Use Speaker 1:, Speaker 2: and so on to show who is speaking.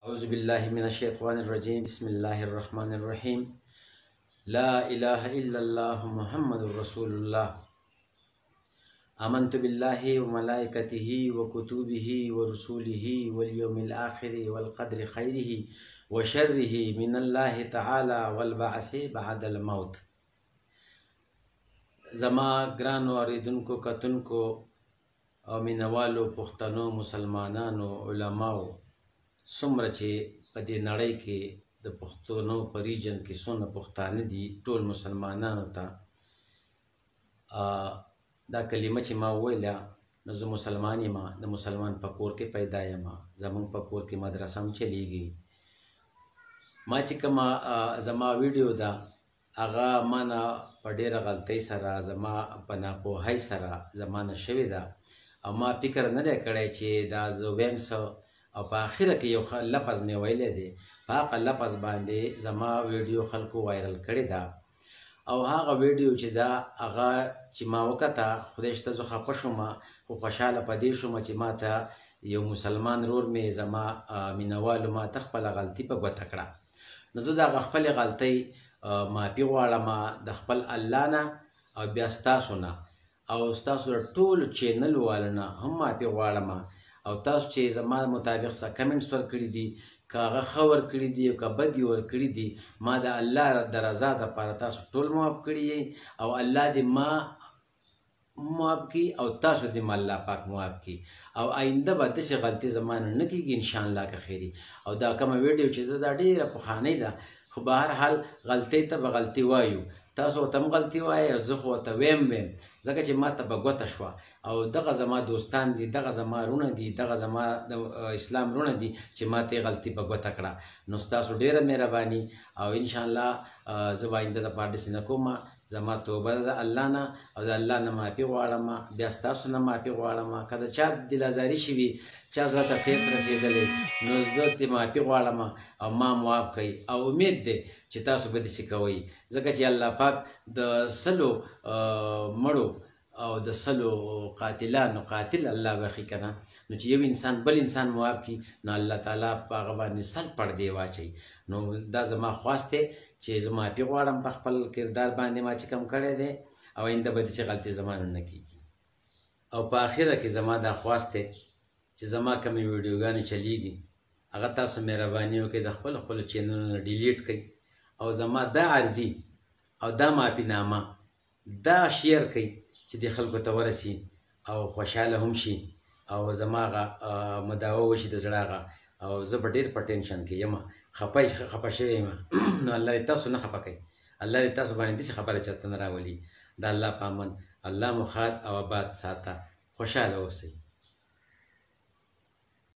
Speaker 1: أعوذ بالله من الشيطان الرجيم بسم الله الرحمن الرحيم لا إله إلا الله محمد رسول الله آمنت بالله وملائكته وكتبه ورسوله واليوم الآخر والقدر خيره وشره من الله تعالى والبعث بعد الموت. زما ګرانو اوریدونکو کتونکو او مینوالو پښتنو مسلمانانو علماو څومره چې په دې نړۍ کې د پښتنو په ریجن کې څونه پښتانه دي ټول مسلمانانو ته دا کلمه چې ما وویله نو زه مسلمان یم، د مسلمان په کور کې پیدا یم، زمونږ په کور کې مدرسه هم چلیږي. ما چې کومه زما ویډیو ده هغه ما نه په ډېره غلطۍ سره زما په ناپوهۍ سره زما نه شوې ده او ما فکر نه دی کړی چې دا زه ویم څه او په آخره کې یو لفظ مې ویلی دی، په هغه لفظ باندې زما ویډیو خلکو وایرل کړې ده او هغه ویډیو چې ده هغه چې ما وکته خدای شته زه خفه شوم، خو خوشحاله په دې شوم چې ما ته یو مسلمان ورور مې زما مینوالو ما ته خپله غلطي په ګوته کړه. نو زه د هغه خپلې غلطۍ معافي غواړم د خپل الله نه او بیا ستاسو نه او ستاسو د ټولو چینل والو نه هم معافي غواړم او تاسو چې زما مطابق څه کمنټس ورکړي دي که هغه ښه ورکړي دي او که بد یې ورکړي دي ما د الله د رضا دپاره تاسو ټول معاف کړي او الله دې ما معاف کړي او تاسو دې ما الله پاک معاف کړي او آینده به داسې غلطي زما نه نه کېږي انشاءالله که خیري. او دا کومه ویډیو چې ده دا ډېره پخوانۍ ده خو به هر حال غلطۍ ته به غلطي وایو، تاسو ورته هم غلطي وایئ او زه خو ورته ویم ځکه چې ما ته به ګوته شوه او دغه زما دوستان دي، دغه زما رونه دي، دغه زما د اسلام رونه دي چې ما ته یې غلطي په ګوته کړه. نو ستاسو ډېره مهرباني او انشاءالله زه به آینده دپاره داسې نه کوم. زما توبه ده د الله نه او د الله نه معافي غواړم، بیا ستاسو نه معافي غواړم. که د چا دلازاري شوي چا زړه ته ټیس رسېدلی نو زه ترې معافي غواړم او ما معاف کوئ او امید دی چې تاسو به داسې کوئ ځکه چې الله پاک د سلو مړو او د سلو قاتلانو قاتل الله بخي که نه، نو چې یو انسان بل انسان معاف کړي نو الله تعالی په هغه باندې سل پردې واچوي. نو دا زما خواست دی چې زه معافي غواړم په خپل کردار باندې ما چې کم کړی دی او آینده به داسې غلطي زما نه کېږي. او په آخره کې زما دا خواست دی چې زما کومې ویډیوګانې چلیږي هغه تاسو مهرباني وکړئ د خپلو چینلونه ډیلیټ کړئ او زما دا عرضي او دا معافینامه دا شیر کړئ چې دې خلکو ته ورسي او خوشحاله هم شي او زما هغه مداوه وشي د زړه هغه. او زه به ډېر په ټینشن کې یم، خفه شوی یم. نو الله دې تاسو نه خفه کوي، الله دې تاسو باندې داسې خبره چېرته نه راولي. د الله په امن الله مو ښاد او آباد ساته، خوشحاله اوسئ.